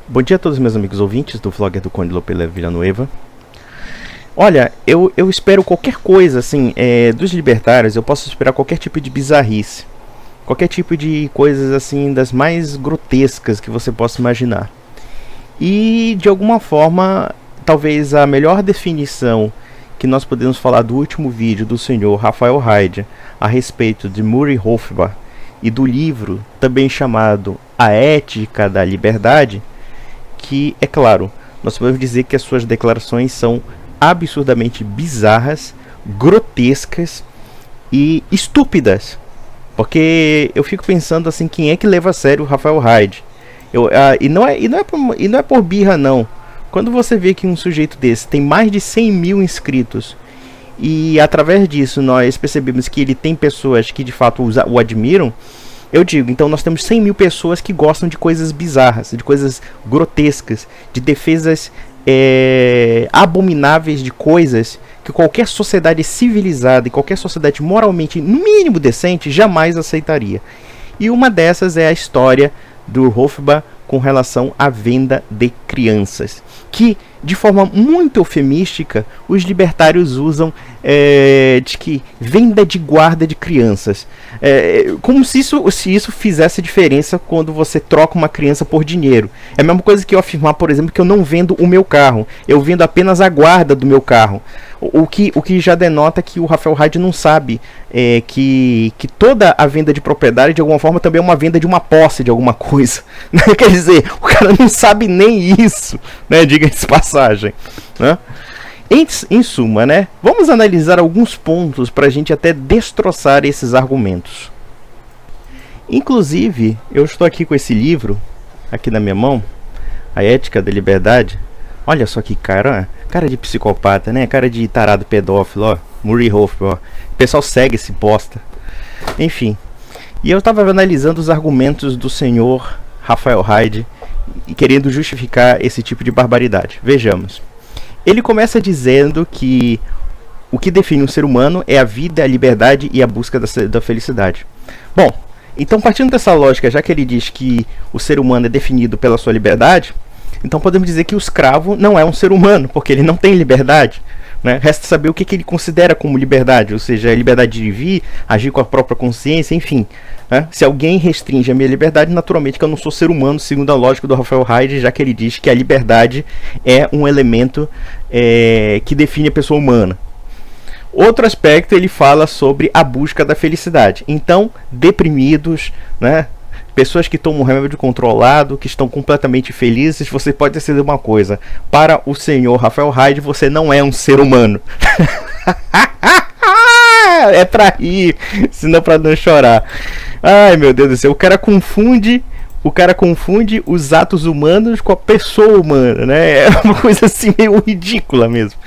Bom dia a todos meus amigos ouvintes do vlogger do Conde Lopes Villanueva. Olha, eu espero qualquer coisa, assim, dos libertários. Eu posso esperar qualquer tipo de bizarrice, qualquer tipo de coisas, assim, das mais grotescas que você possa imaginar. E, de alguma forma, talvez a melhor definição que nós podemos falar do último vídeo do senhor Raphael Haid a respeito de Murray Rothbard e do livro também chamado A Ética da Liberdade, que, é claro, nós podemos dizer que as suas declarações são absurdamente bizarras, grotescas e estúpidas. Porque eu fico pensando assim, quem é que leva a sério o Raphael Haid? E não é por birra, não. Quando você vê que um sujeito desse tem mais de 100 mil inscritos e através disso nós percebemos que ele tem pessoas que de fato o admiram, eu digo, então nós temos 100 mil pessoas que gostam de coisas bizarras, de coisas grotescas, de defesas abomináveis de coisas que qualquer sociedade civilizada e qualquer sociedade moralmente, no mínimo decente, jamais aceitaria. E uma dessas é a história do Rothbard com relação à venda de crianças, que de forma muito eufemística os libertários usam de que venda de guarda de crianças, como se isso fizesse diferença quando você troca uma criança por dinheiro. É a mesma coisa que eu afirmar, por exemplo, que eu não vendo o meu carro, eu vendo apenas a guarda do meu carro. O que já denota que o Raphael Haid não sabe que toda a venda de propriedade de alguma forma também é uma venda de uma posse de alguma coisa. Quer dizer, o cara não sabe nem isso, né? Diga-se passagem, né? Em suma, né? Vamos analisar alguns pontos para a gente até destroçar esses argumentos. Inclusive, eu estou aqui com esse livro aqui na minha mão, A Ética da Liberdade. Olha só que cara de psicopata, né? Cara de tarado pedófilo, ó. Murray Rothbard, ó. O pessoal segue esse bosta. Enfim. E eu estava analisando os argumentos do senhor Raphael Haid e querendo justificar esse tipo de barbaridade. Vejamos. Ele começa dizendo que o que define um ser humano é a vida, a liberdade e a busca da felicidade. Bom, então partindo dessa lógica, já que ele diz que o ser humano é definido pela sua liberdade, então podemos dizer que o escravo não é um ser humano, porque ele não tem liberdade, né? Resta saber o que ele considera como liberdade, ou seja, a liberdade de vir, agir com a própria consciência, enfim, né? Se alguém restringe a minha liberdade, naturalmente que eu não sou ser humano, segundo a lógica do Raphael Haid, já que ele diz que a liberdade é um elemento que define a pessoa humana. Outro aspecto, ele fala sobre a busca da felicidade. Então, deprimidos, né? Pessoas que tomam remédio controlado, que estão completamente felizes, você pode decidir uma coisa: para o senhor Raphael Haid, você não é um ser humano. É pra rir, senão pra não chorar. Ai, meu Deus do céu, o cara confunde os atos humanos com a pessoa humana, né? É uma coisa assim meio ridícula mesmo.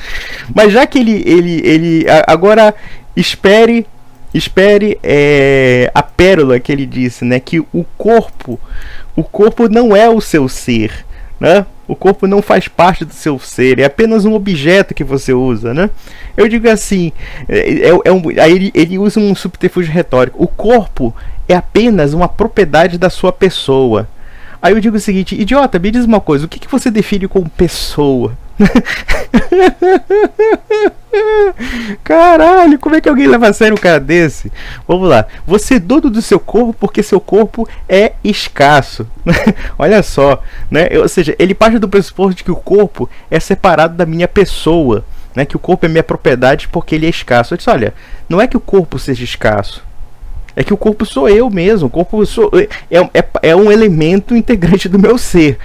Mas já que ele agora espere a pérola que ele disse, né? Que o corpo não é o seu ser, né? O corpo não faz parte do seu ser, é apenas um objeto que você usa, né? Eu digo assim, aí ele usa um subterfúgio retórico. O corpo é apenas uma propriedade da sua pessoa. Aí eu digo o seguinte: idiota, me diz uma coisa, o que você define como pessoa? Caralho, como é que alguém leva a sério um cara desse? Vamos lá. Você é dono do seu corpo porque seu corpo é escasso. Olha só, né? Ou seja, ele parte do pressuposto de que o corpo é separado da minha pessoa, né? Que o corpo é minha propriedade porque ele é escasso. Eu disse, olha, não é que o corpo seja escasso, é que o corpo sou eu mesmo. O corpo é um elemento integrante do meu ser.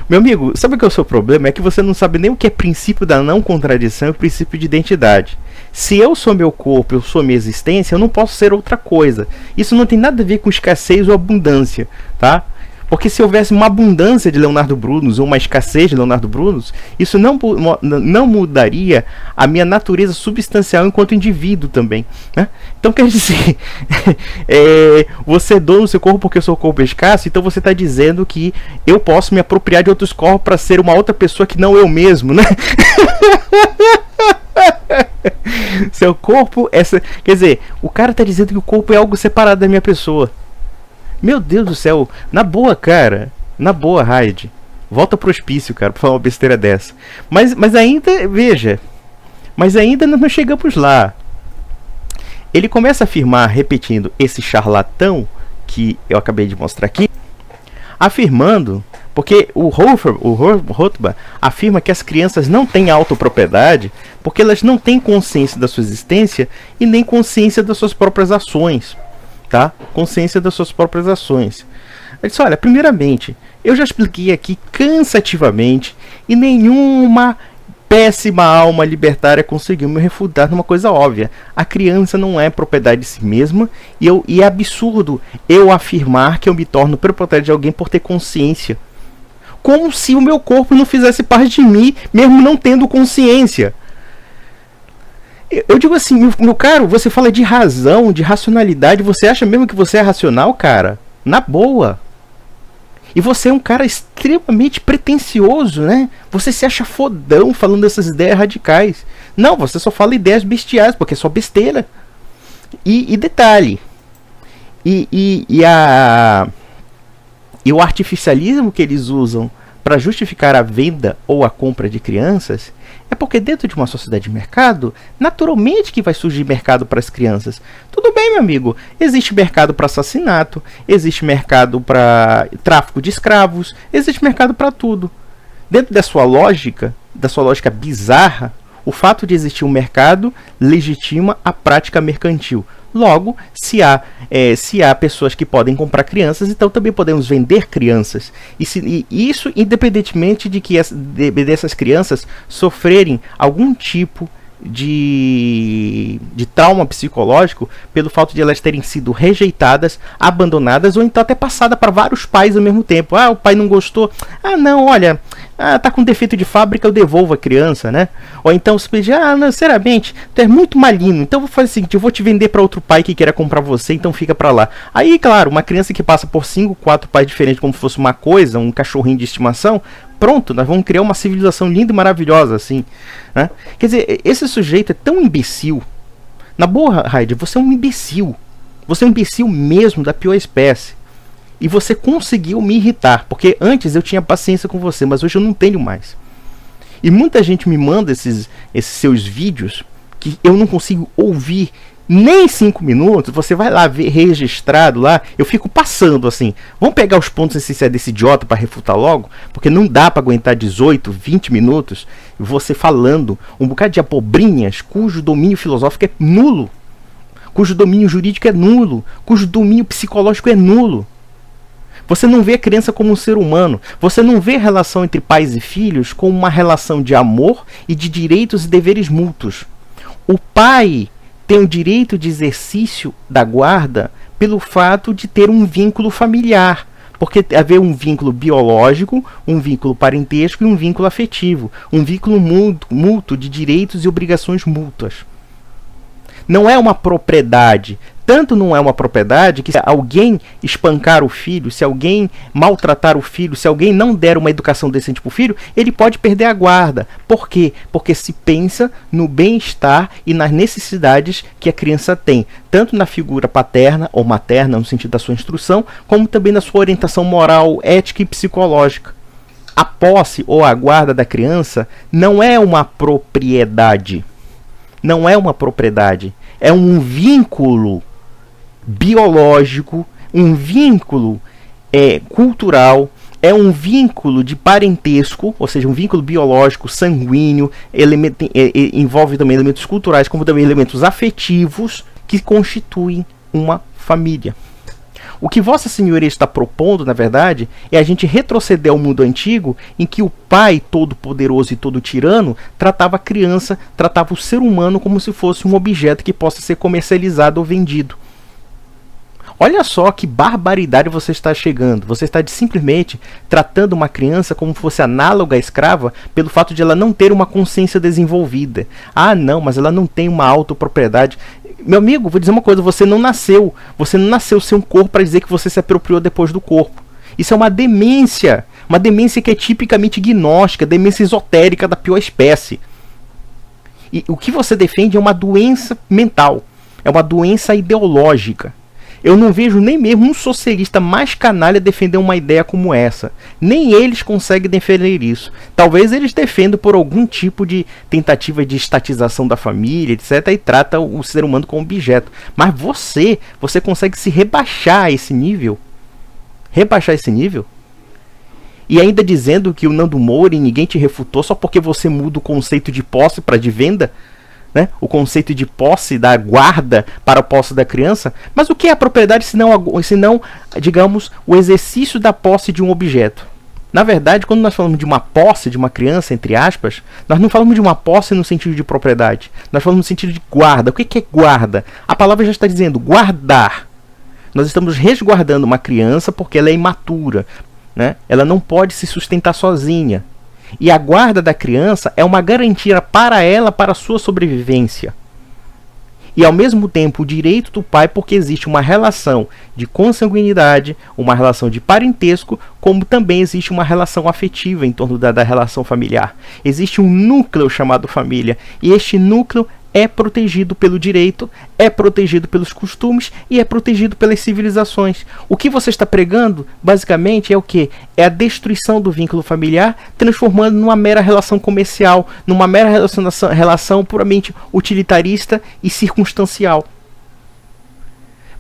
Meu amigo, sabe o que é o seu problema? É que você não sabe nem o que é princípio da não contradição e o princípio de identidade. Se eu sou meu corpo, eu sou minha existência, eu não posso ser outra coisa. Isso não tem nada a ver com escassez ou abundância, tá? Porque se houvesse uma abundância de Leonardo Brunos ou uma escassez de Leonardo Brunos, isso não mudaria a minha natureza substancial enquanto indivíduo também, né? Então quer dizer, você é dono do seu corpo porque o seu corpo é escasso, então você está dizendo que eu posso me apropriar de outros corpos para ser uma outra pessoa que não eu mesmo, né? Seu corpo quer dizer, o cara está dizendo que o corpo é algo separado da minha pessoa. Meu Deus do céu, na boa, cara, na boa, Haid, Volta pro hospício, cara, pra falar uma besteira dessa. Mas ainda, veja, mas ainda não chegamos lá. Ele começa a afirmar, repetindo esse charlatão que eu acabei de mostrar aqui, afirmando, porque o Rothbard afirma que as crianças não têm autopropriedade porque elas não têm consciência da sua existência e nem consciência das suas próprias ações, tá? Consciência das suas próprias ações. Ele disse, olha, primeiramente, eu já expliquei aqui cansativamente e nenhuma péssima alma libertária conseguiu me refutar numa coisa óbvia. A criança não é propriedade de si mesma e é absurdo eu afirmar que eu me torno proprietário de alguém por ter consciência. Como se o meu corpo não fizesse parte de mim, mesmo não tendo consciência. Eu digo assim, meu caro, você fala de razão, de racionalidade, você acha mesmo que você é racional, cara? Na boa. E você é um cara extremamente pretensioso, né? Você se acha fodão falando dessas ideias radicais. Não, você só fala ideias bestiais, porque é só besteira. E detalhe. E o artificialismo que eles usam para justificar a venda ou a compra de crianças é porque dentro de uma sociedade de mercado, naturalmente que vai surgir mercado para as crianças. Tudo bem, meu amigo, existe mercado para assassinato, existe mercado para tráfico de escravos, existe mercado para tudo. Dentro da sua lógica bizarra, o fato de existir um mercado legitima a prática mercantil. Logo, se há pessoas que podem comprar crianças, então também podemos vender crianças. E isso independentemente de que dessas crianças sofrerem algum tipo de trauma psicológico pelo fato de elas terem sido rejeitadas, abandonadas ou então até passada para vários pais ao mesmo tempo. Ah, o pai não gostou. Ah, não, olha, tá com defeito de fábrica, eu devolvo a criança, né? Ou então se pedir, não, sinceramente, tu é muito maligno, então eu vou fazer o seguinte, eu vou te vender para outro pai que queira comprar você, então fica para lá. Aí, claro, uma criança que passa por 5, 4 pais diferentes como se fosse uma coisa, um cachorrinho de estimação, pronto, nós vamos criar uma civilização linda e maravilhosa assim, né? Quer dizer, esse sujeito é tão imbecil. Na boa, Heidi, você é um imbecil. Você é um imbecil mesmo da pior espécie. E você conseguiu me irritar, porque antes eu tinha paciência com você, mas hoje eu não tenho mais. E muita gente me manda esses seus vídeos que eu não consigo ouvir nem 5 minutos. Você vai lá ver registrado lá, eu fico passando assim. Vamos pegar os pontos essenciais desse idiota para refutar logo, porque não dá para aguentar 18, 20 minutos você falando um bocado de abobrinhas cujo domínio filosófico é nulo, cujo domínio jurídico é nulo, cujo domínio psicológico é nulo. Você não vê a criança como um ser humano. Você não vê a relação entre pais e filhos como uma relação de amor e de direitos e deveres mútuos. O pai tem o direito de exercício da guarda pelo fato de ter um vínculo familiar. Porque haver um vínculo biológico, um vínculo parentesco e um vínculo afetivo. Um vínculo mútuo de direitos e obrigações mútuas. Não é uma propriedade. Tanto não é uma propriedade que se alguém espancar o filho, se alguém maltratar o filho, se alguém não der uma educação decente para o filho, ele pode perder a guarda. Por quê? Porque se pensa no bem-estar e nas necessidades que a criança tem, tanto na figura paterna ou materna, no sentido da sua instrução, como também na sua orientação moral, ética e psicológica. A posse ou a guarda da criança não é uma propriedade. Não é uma propriedade. É um vínculo biológico, um vínculo cultural, é um vínculo de parentesco, ou seja, um vínculo biológico, sanguíneo, envolve também elementos culturais, como também elementos afetivos que constituem uma família. O que Vossa Senhoria está propondo, na verdade, é a gente retroceder ao mundo antigo em que o pai todo-poderoso e todo-tirano tratava a criança, tratava o ser humano como se fosse um objeto que possa ser comercializado ou vendido. Olha só que barbaridade você está chegando. Você está simplesmente tratando uma criança como se fosse análoga à escrava pelo fato de ela não ter uma consciência desenvolvida. Ah, não, mas ela não tem uma autopropriedade. Meu amigo, vou dizer uma coisa, você não nasceu sem um corpo para dizer que você se apropriou depois do corpo. Isso é uma demência que é tipicamente gnóstica, demência esotérica da pior espécie. E o que você defende é uma doença mental, é uma doença ideológica. Eu não vejo nem mesmo um socialista mais canalha defender uma ideia como essa. Nem eles conseguem defender isso. Talvez eles defendam por algum tipo de tentativa de estatização da família, etc. E trata o ser humano como objeto. Mas você consegue se rebaixar a esse nível? Rebaixar esse nível? E ainda dizendo que o Nando Moura e ninguém te refutou só porque você muda o conceito de posse para de venda? Né? O conceito de posse da guarda para a posse da criança. Mas o que é a propriedade se não, digamos, o exercício da posse de um objeto? Na verdade, quando nós falamos de uma posse de uma criança, entre aspas, nós não falamos de uma posse no sentido de propriedade. Nós falamos no sentido de guarda. O que é guarda? A palavra já está dizendo guardar. Nós estamos resguardando uma criança porque ela é imatura, né? Ela não pode se sustentar sozinha. E a guarda da criança é uma garantia para ela, para a sua sobrevivência. E ao mesmo tempo o direito do pai, porque existe uma relação de consanguinidade, uma relação de parentesco, como também existe uma relação afetiva em torno da relação familiar. Existe um núcleo chamado família, e este núcleo é protegido pelo direito, é protegido pelos costumes e é protegido pelas civilizações. O que você está pregando, basicamente, é o quê? É a destruição do vínculo familiar, transformando numa mera relação comercial, numa mera relação puramente utilitarista e circunstancial.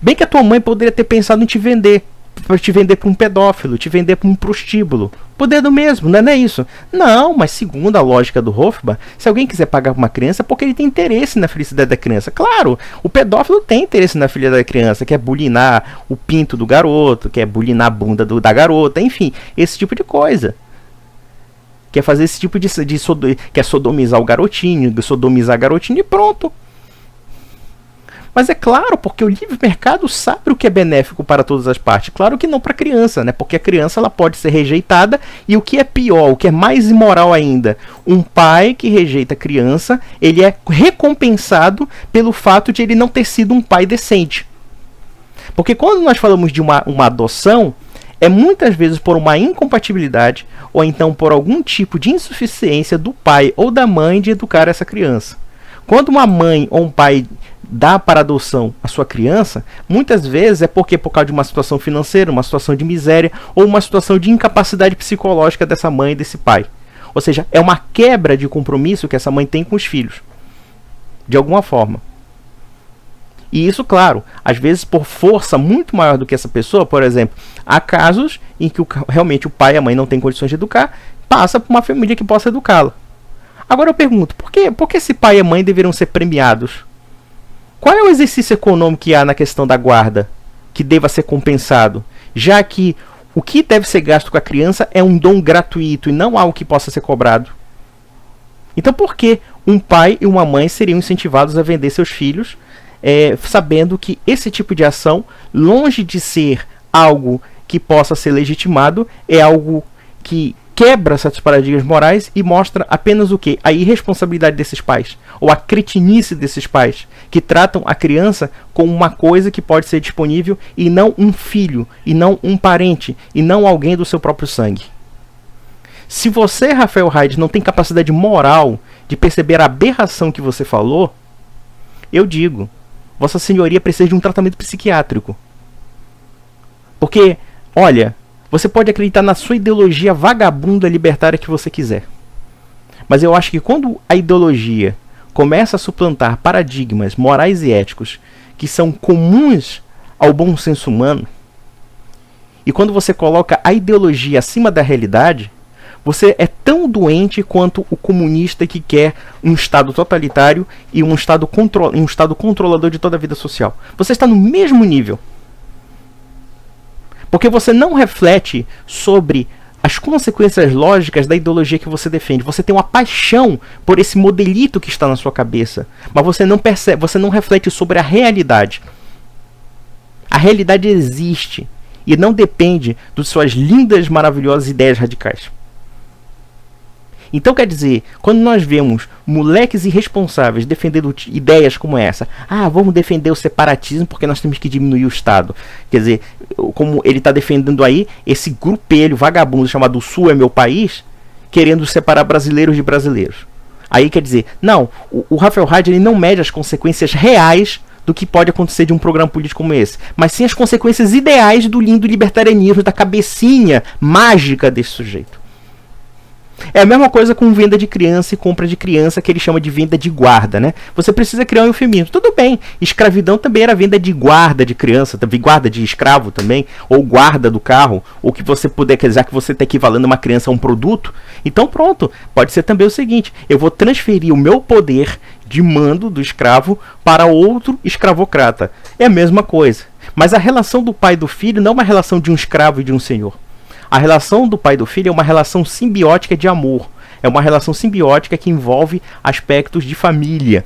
Bem que a tua mãe poderia ter pensado em te vender para um pedófilo, te vender para um prostíbulo. Poder do mesmo, não é isso? Não, mas segundo a lógica do Hofbauer, se alguém quiser pagar para uma criança, é porque ele tem interesse na felicidade da criança. Claro, o pedófilo tem interesse na filha da criança, quer bulinar o pinto do garoto, quer bulinar a bunda da garota, enfim, esse tipo de coisa. Quer fazer esse tipo quer sodomizar o garotinho, sodomizar a garotinha e pronto. Mas é claro, porque o livre mercado sabe o que é benéfico para todas as partes. Claro que não para a criança, né? Porque a criança ela pode ser rejeitada. E o que é pior, o que é mais imoral ainda, um pai que rejeita a criança, ele é recompensado pelo fato de ele não ter sido um pai decente. Porque quando nós falamos de uma adoção, é muitas vezes por uma incompatibilidade ou então por algum tipo de insuficiência do pai ou da mãe de educar essa criança. Quando uma mãe ou um pai dá para adoção a sua criança, muitas vezes é porque por causa de uma situação financeira, uma situação de miséria ou uma situação de incapacidade psicológica dessa mãe e desse pai. Ou seja, é uma quebra de compromisso que essa mãe tem com os filhos, de alguma forma. E isso, claro, às vezes por força muito maior do que essa pessoa. Por exemplo, há casos em que realmente o pai e a mãe não têm condições de educar, passa para uma família que possa educá-la. Agora eu pergunto, por que esse pai e a mãe deveriam ser premiados? Qual é o exercício econômico que há na questão da guarda que deva ser compensado? Já que o que deve ser gasto com a criança é um dom gratuito e não algo que possa ser cobrado. Então por que um pai e uma mãe seriam incentivados a vender seus filhos, sabendo que esse tipo de ação, longe de ser algo que possa ser legitimado, é algo que quebra certos paradigmas morais e mostra apenas o quê? A irresponsabilidade desses pais, ou a cretinice desses pais, que tratam a criança como uma coisa que pode ser disponível e não um filho, e não um parente, e não alguém do seu próprio sangue. Se você, Rafael Haid, não tem capacidade moral de perceber a aberração que você falou, eu digo, Vossa Senhoria precisa de um tratamento psiquiátrico. Porque, olha, você pode acreditar na sua ideologia vagabunda libertária que você quiser. Mas eu acho que quando a ideologia começa a suplantar paradigmas morais e éticos que são comuns ao bom senso humano, e quando você coloca a ideologia acima da realidade, você é tão doente quanto o comunista que quer um Estado totalitário e um Estado controlador de toda a vida social. Você está no mesmo nível. Porque você não reflete sobre as consequências lógicas da ideologia que você defende. Você tem uma paixão por esse modelito que está na sua cabeça, mas você não percebe, você não reflete sobre a realidade. A realidade existe e não depende de suas lindas, maravilhosas ideias radicais. Então, quer dizer, quando nós vemos moleques irresponsáveis defendendo ideias como essa, vamos defender o separatismo porque nós temos que diminuir o Estado. Quer dizer, como ele está defendendo aí esse grupelho vagabundo chamado O Sul é Meu País, querendo separar brasileiros de brasileiros. Aí quer dizer, não, o Rafael Haid ele não mede as consequências reais do que pode acontecer de um programa político como esse, mas sim as consequências ideais do lindo libertarianismo, da cabecinha mágica desse sujeito. É a mesma coisa com venda de criança e compra de criança, que ele chama de venda de guarda, né? Você precisa criar um eufemismo. Tudo bem, escravidão também era venda de guarda de criança, também guarda de escravo também, ou guarda do carro, ou que você puder, quer dizer que você está equivalendo uma criança a um produto. Então pronto, pode ser também o seguinte, eu vou transferir o meu poder de mando do escravo para outro escravocrata. É a mesma coisa. Mas a relação do pai e do filho não é uma relação de um escravo e de um senhor. A relação do pai e do filho é uma relação simbiótica de amor. É uma relação simbiótica que envolve aspectos de família.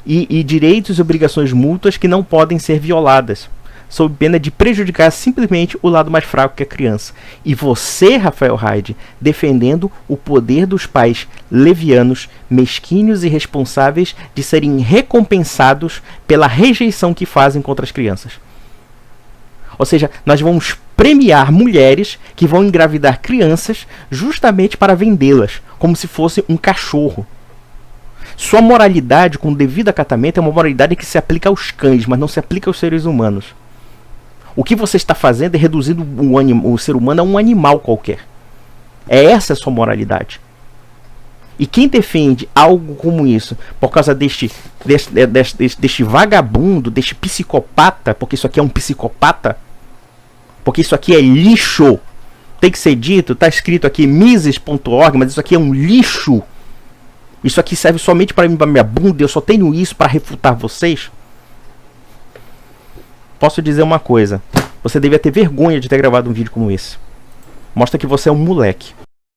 E direitos e obrigações mútuas que não podem ser violadas, sob pena de prejudicar simplesmente o lado mais fraco, que é a criança. E você, Rafael Haide, defendendo o poder dos pais levianos, mesquinhos e responsáveis de serem recompensados pela rejeição que fazem contra as crianças. Ou seja, nós vamos premiar mulheres que vão engravidar crianças justamente para vendê-las, como se fosse um cachorro. Sua moralidade, com o devido acatamento, é uma moralidade que se aplica aos cães, mas não se aplica aos seres humanos. O que você está fazendo é reduzindo o ser humano a um animal qualquer. Essa é a sua moralidade. E quem defende algo como isso, por causa deste vagabundo, deste psicopata, porque isso aqui é um psicopata, porque isso aqui é lixo, tem que ser dito, está escrito aqui mises.org, mas isso aqui é um lixo. Isso aqui serve somente para minha bunda, eu só tenho isso para refutar vocês. Posso dizer uma coisa, você devia ter vergonha de ter gravado um vídeo como esse. Mostra que você é um moleque.